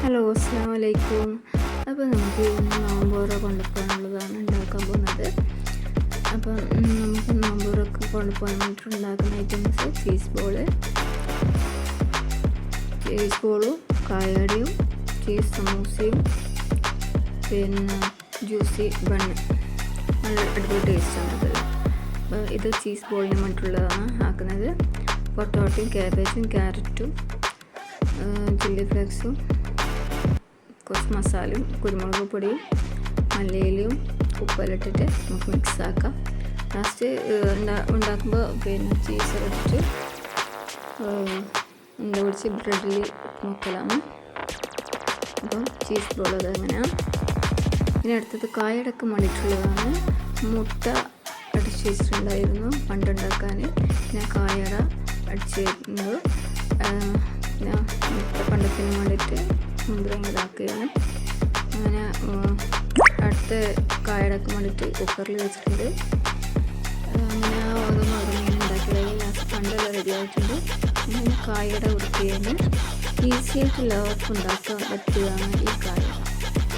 Hello, അസ്സലാമു അലൈക്കും. അപ്പോൾ നമുക്ക് നോമ്പുറ കൊണ്ടുപോകാനുള്ളതാണ് ഉണ്ടാക്കാൻ പോകുന്നത്. അപ്പം നമുക്ക് നോമ്പുറൊക്കെ കൊണ്ടുപോകാൻ വേണ്ടിയിട്ട് ഉണ്ടാക്കുന്ന ഐറ്റംസ് ചീസ് ബോളും കായടയും ചീസ് സമൂസയും പിന്നെ ജ്യൂസി ബണ്ണ്. നല്ല അടിപൊളി ടേസ്റ്റാണത്. അപ്പോൾ ഇത് ചീസ് ബോളിന് വേണ്ടിയിട്ടുള്ളതാണ് ആക്കുന്നത്. പൊട്ടോട്ടയും ക്യാബേജും ക്യാരറ്റും ചില്ലി ഫ്ലേക്സും കുറച്ച് മസാലയും കുരുമുളക് പൊടിയും മല്ലിയിലയും ഉപ്പെല്ലാം നമുക്ക് മിക്സ് ആക്കാം. ലാസ്റ്റ് ഉണ്ടാക്കുമ്പോൾ പിന്നെ ചീസ് ഇട്ടിട്ട് പിടിച്ച് ബ്രെഡിൽ മുക്കലാണ്. അപ്പം ചീസ് ബോൾ അത് അങ്ങനെയാണ്. പിന്നെ അടുത്തത് കായടക്കം വേണ്ടിയിട്ടുള്ളതാണ്. മുട്ട അടിച്ച് വെച്ചിട്ടുണ്ടായിരുന്നു പണ്ടുണ്ടാക്കാൻ. പിന്നെ കായട അടിച്ചിരുന്നത് പിന്നെ മുട്ട പണ്ടത്തിന് വേണ്ടിയിട്ട് മുമ്പ് ഇതാക്കുകയാണ്. അങ്ങനെ അടുത്ത കായടക്കം വേണ്ടിയിട്ട് കുക്കറിൽ വെച്ചിട്ടുണ്ട്. അങ്ങനെ ഓരോന്നോരോന്നിങ്ങനെ ഉണ്ടാക്കിയത് ലാസ്റ്റ് പണ്ടെല്ലാം റെഡി ആയിട്ടുണ്ട്. അങ്ങനെ കായട കൊടുക്കുകയാണ്. ഈസി ആയിട്ട് എല്ലാവർക്കും ഉണ്ടാക്കാൻ പറ്റുകയാണ് ഈ കായട.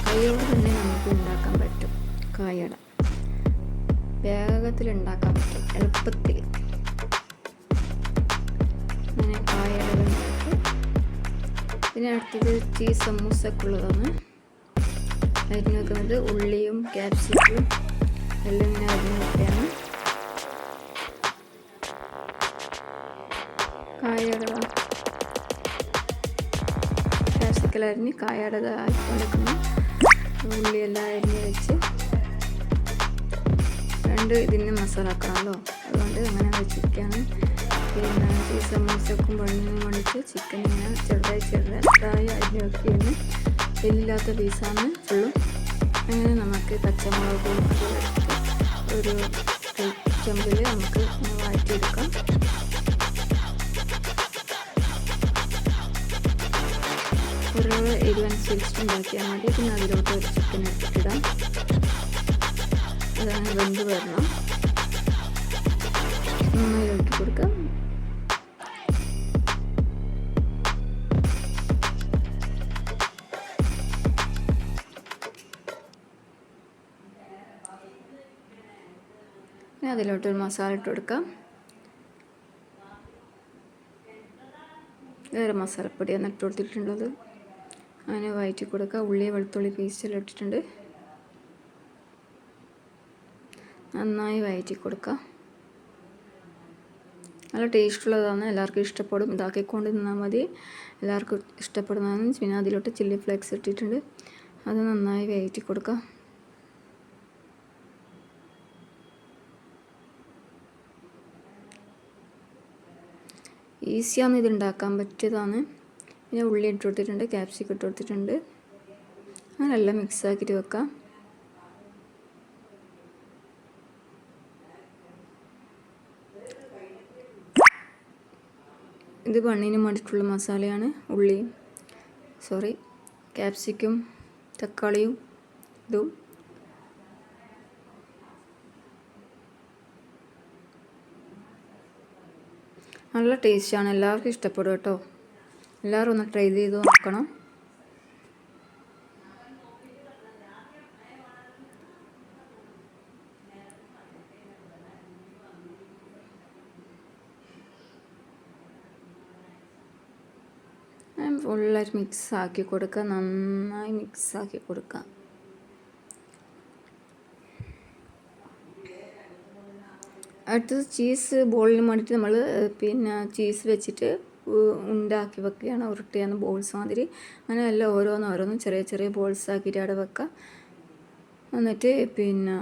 കൈയോട് തന്നെ നമുക്ക് ഉണ്ടാക്കാൻ പറ്റും. കായട വേഗത്തിൽ ഉണ്ടാക്കാൻ പറ്റും, എളുപ്പത്തിൽ. അങ്ങനെ കായട ഉണ്ടാക്കി. പിന്നെ അടുത്തത് ചീസ് സമൂസക്കുള്ളതാണ്. അരിഞ്ഞ് വെക്കുന്നത് ഉള്ളിയും ക്യാപ്സിക്കും എല്ലാം ഇങ്ങനെ അരിഞ്ഞ് വെക്കുകയാണ്. കായട ക്യാപ്സിക്കെല്ലാം അരിഞ്ഞ് കായട ആയിക്കൊണ്ടിരിക്കുന്നു. ഉള്ളിയെല്ലാം അരിഞ്ഞ് വെച്ച് ഇതിന് മസാല ആക്കണമല്ലോ, അതുകൊണ്ട് അങ്ങനെ വെച്ചിരിക്കുകയാണ്. പിന്നെ ചീസ് സമൂസക്കും ബണ്ണിനും വേണ്ടിയിട്ട് ചിക്കൻ ഇങ്ങനെ ചെറുതായി അരിഞ്ഞ് വെക്കുകയാണ്. എല്ലില്ലാത്ത പീസാണ് ഫുള്ളും. അങ്ങനെ നമുക്ക് പച്ചമുളകും ഒരു ചെമ്പിൽ നമുക്ക് വഴറ്റിയെടുക്കാം. ഒരു എരിവനുസരിച്ചിട്ട് ഉണ്ടാക്കിയാൽ മതി. പിന്നെ അതിലോട്ട് ഒരു ചിക്കൻ എടുത്തിട്ടിടാം. അതാണ് വെന്ത് വരണം. നന്നായി ഇളക്കി കൊടുക്കാം. പിന്നെ അതിലോട്ടൊരു മസാല ഇട്ട് കൊടുക്കാം. വേറെ മസാലപ്പൊടിയാണ് ഇട്ട് കൊടുത്തിട്ടുള്ളത്. അങ്ങനെ വഴറ്റി കൊടുക്കുക. ഉള്ളി വെളുത്തുള്ളി പേസ്റ്റെല്ലാം ഇട്ടിട്ടുണ്ട്. നന്നായി വഴറ്റി കൊടുക്കുക. നല്ല ടേസ്റ്റുള്ളതാണ്, എല്ലാവർക്കും ഇഷ്ടപ്പെടും. ഇതാക്കിക്കൊണ്ട് നിന്നാൽ മതി, എല്ലാവർക്കും ഇഷ്ടപ്പെടുന്നതാണ്. പിന്നെ അതിലോട്ട് ചില്ലി ഫ്ലേക്സ് ഇട്ടിട്ടുണ്ട്. അത് നന്നായി വഴറ്റി കൊടുക്കുക. ഈസിയാണ്, ഇത് ഉണ്ടാക്കാൻ പറ്റിയതാണ്. പിന്നെ ഉള്ളി ഇട്ട് കൊടുത്തിട്ടുണ്ട്, ക്യാപ്സിക്കം ഇട്ട് കൊടുത്തിട്ടുണ്ട്. അങ്ങനെ എല്ലാം മിക്സ് ആക്കിയിട്ട് വെക്കാം. ഇത് ബണ്ണിന് വേണ്ടിയിട്ടുള്ള മസാലയാണ്. ക്യാപ്സിക്കും തക്കാളിയും ഇതും. നല്ല ടേസ്റ്റാണ്, എല്ലാവർക്കും ഇഷ്ടപ്പെടും കേട്ടോ. എല്ലാവരും ഒന്ന് ട്രൈ ചെയ്ത് നോക്കണം. ഫുള്ളായിട്ട് മിക്സ് ആക്കി കൊടുക്കുക. നന്നായി മിക്സ് ആക്കി കൊടുക്കുക. അടുത്തത് ചീസ് ബോളിന് വേണ്ടിയിട്ട് നമ്മൾ പിന്നെ ചീസ് വെച്ചിട്ട് ഉണ്ടാക്കി വെക്കുകയാണ്. ഉരുട്ടിയാണ് ബോൾസ് മാതിരി. അങ്ങനെ എല്ലാം ഓരോന്നും ചെറിയ ചെറിയ ബോൾസ് ആക്കിയിട്ട് അവിടെ വെക്കുക. എന്നിട്ട് പിന്നെ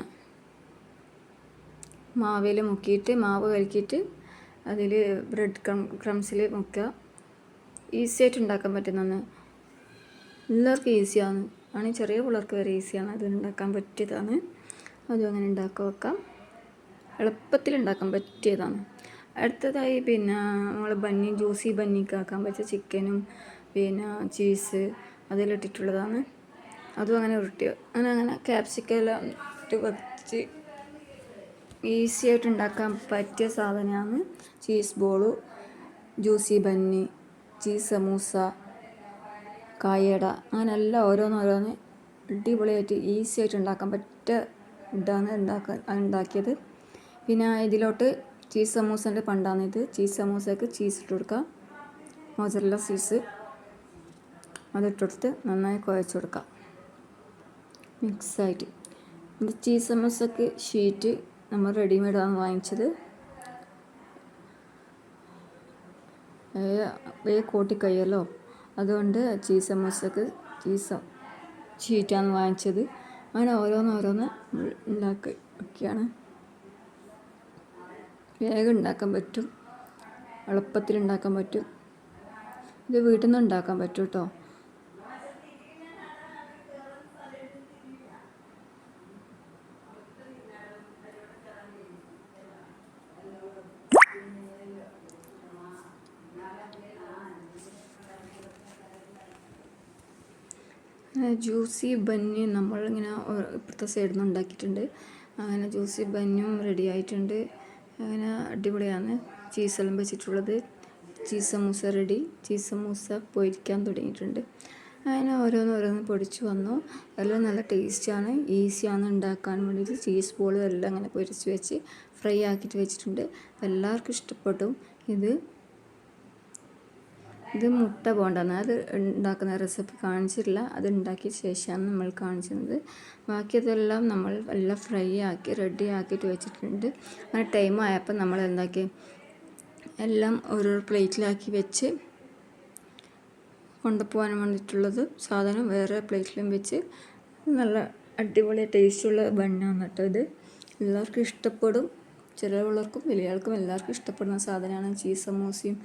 മാവിൽ മുക്കിയിട്ട് മാവ് കലക്കിയിട്ട് അതിൽ ബ്രെഡ് ക്രംസിൽ മുക്കുക. ഈസി ആയിട്ട് ഉണ്ടാക്കാൻ പറ്റുന്നതാണ്. എല്ലാവർക്കും ഈസിയാണ്. ആണെങ്കിൽ ചെറിയ പിള്ളേർക്ക് വരെ ഈസിയാണ്. അത് ഉണ്ടാക്കാൻ പറ്റിയതാണ്. അതും അങ്ങനെ ഉണ്ടാക്കി വെക്കാം. എളുപ്പത്തിൽ ഉണ്ടാക്കാൻ പറ്റിയതാണ്. അടുത്തതായി പിന്നെ നമ്മൾ ജ്യൂസി ബന്നിക്ക് ആക്കാൻ പറ്റിയ ചിക്കനും പിന്നെ ചീസ് അതിലിട്ടിട്ടുള്ളതാണ്. അതും അങ്ങനെ ഉരുട്ടി അങ്ങനെ ക്യാപ്സിക്കെല്ലാം ഇട്ട് വെച്ച് ഈസി ആയിട്ട് ഉണ്ടാക്കാൻ പറ്റിയ സാധനമാണ് cheese ball, juicy bunny, cheese samosa, കായട, അങ്ങനെ എല്ലാം ഓരോന്നോരോന്ന് അടിപൊളിയായിട്ട് ഈസി ആയിട്ട് ഉണ്ടാക്കാൻ പറ്റിയ ഫുഡാണ് ഉണ്ടാക്കിയത്. പിന്നെ ഇതിലോട്ട് ചീസ് സമൂസൻ്റെ പണ്ടാണിത്. ചീസ് സമൂസയ്ക്ക് ചീസ് ഇട്ട് കൊടുക്കുക, മോസറല്ല ചീസ് അതിട്ടെടുത്ത് നന്നായി കുഴച്ച് കൊടുക്കുക മിക്സായിട്ട്. ഇത് ചീസ് സമൂസക്ക് ഷീറ്റ് നമ്മൾ റെഡിമെയ്ഡാണ് വാങ്ങിച്ചത്. കോട്ടിക്കയ്യല്ലോ, അതുകൊണ്ട് ചീസ് സമൂസക്ക് ഷീറ്റാണ് വാങ്ങിച്ചത്. അങ്ങനെ ഓരോന്നോരോന്ന് ഉണ്ടാക്കിയൊക്കെയാണ്. വേഗം ഉണ്ടാക്കാൻ പറ്റും, എളുപ്പത്തിൽ ഉണ്ടാക്കാൻ പറ്റും. ഇത് വീട്ടിൽ നിന്ന് ഉണ്ടാക്കാൻ പറ്റും കേട്ടോ. ജ്യൂസി ബന്നി നമ്മളിങ്ങനെ ഇപ്പുറത്തെ സൈഡിൽ നിന്ന് ഉണ്ടാക്കിയിട്ടുണ്ട്. അങ്ങനെ ജ്യൂസി ബന്നും റെഡി ആയിട്ടുണ്ട്. അങ്ങനെ അടിപൊളിയാണ്. ചീസെല്ലാം വെച്ചിട്ടുള്ളത്. Cheese samosa ready. Cheese samosa പൊരിക്കാൻ തുടങ്ങിയിട്ടുണ്ട്. അങ്ങനെ ഓരോന്നോരോന്ന് പൊടിച്ച് വന്നു. എല്ലാം നല്ല ടേസ്റ്റാണ്, ഈസിയാണ് ഉണ്ടാക്കാൻ വേണ്ടിയിട്ട്. ചീസ് ബോളും എല്ലാം അങ്ങനെ പൊരിച്ച് വെച്ച് ഫ്രൈ ആക്കിയിട്ട് വെച്ചിട്ടുണ്ട്. എല്ലാവർക്കും ഇഷ്ടപ്പെട്ടു. ഇത് മുട്ട ബോണ്ടാണ്. അത് ഉണ്ടാക്കുന്ന റെസിപ്പി കാണിച്ചിട്ടില്ല, അത് ഉണ്ടാക്കിയ ശേഷമാണ് നമ്മൾ കാണിച്ചിരുന്നത്. ബാക്കിയതെല്ലാം നമ്മൾ എല്ലാം ഫ്രൈ ആക്കി റെഡി ആക്കിയിട്ട് വെച്ചിട്ടുണ്ട്. അങ്ങനെ ടൈം ആയപ്പോൾ നമ്മൾ എന്താക്കി എല്ലാം ഓരോ പ്ലേറ്റിലാക്കി വെച്ച് കൊണ്ടുപോകാൻ വേണ്ടിയിട്ടുള്ളത് സാധനം വേറെ പ്ലേറ്റിലും വെച്ച് നല്ല അടിപൊളി ടേസ്റ്റുള്ള ബണ്ണാണ് കേട്ടോ ഇത്. എല്ലാവർക്കും ഇഷ്ടപ്പെടും. ചെറിയ പിള്ളേർക്കും വലിയ ആൾക്കും എല്ലാവർക്കും ഇഷ്ടപ്പെടുന്ന സാധനമാണ് ചീസ് സമൂസയും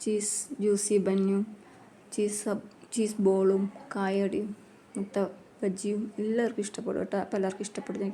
ചീസ് ജ്യൂസി ബന്നും ചീസ് ബോളും കായടയും മുട്ട ബജ്ജിയും എല്ലാവർക്കും ഇഷ്ടപ്പെടും കേട്ടോ. അപ്പോൾ എല്ലാവർക്കും ഇഷ്ടപ്പെടുന്ന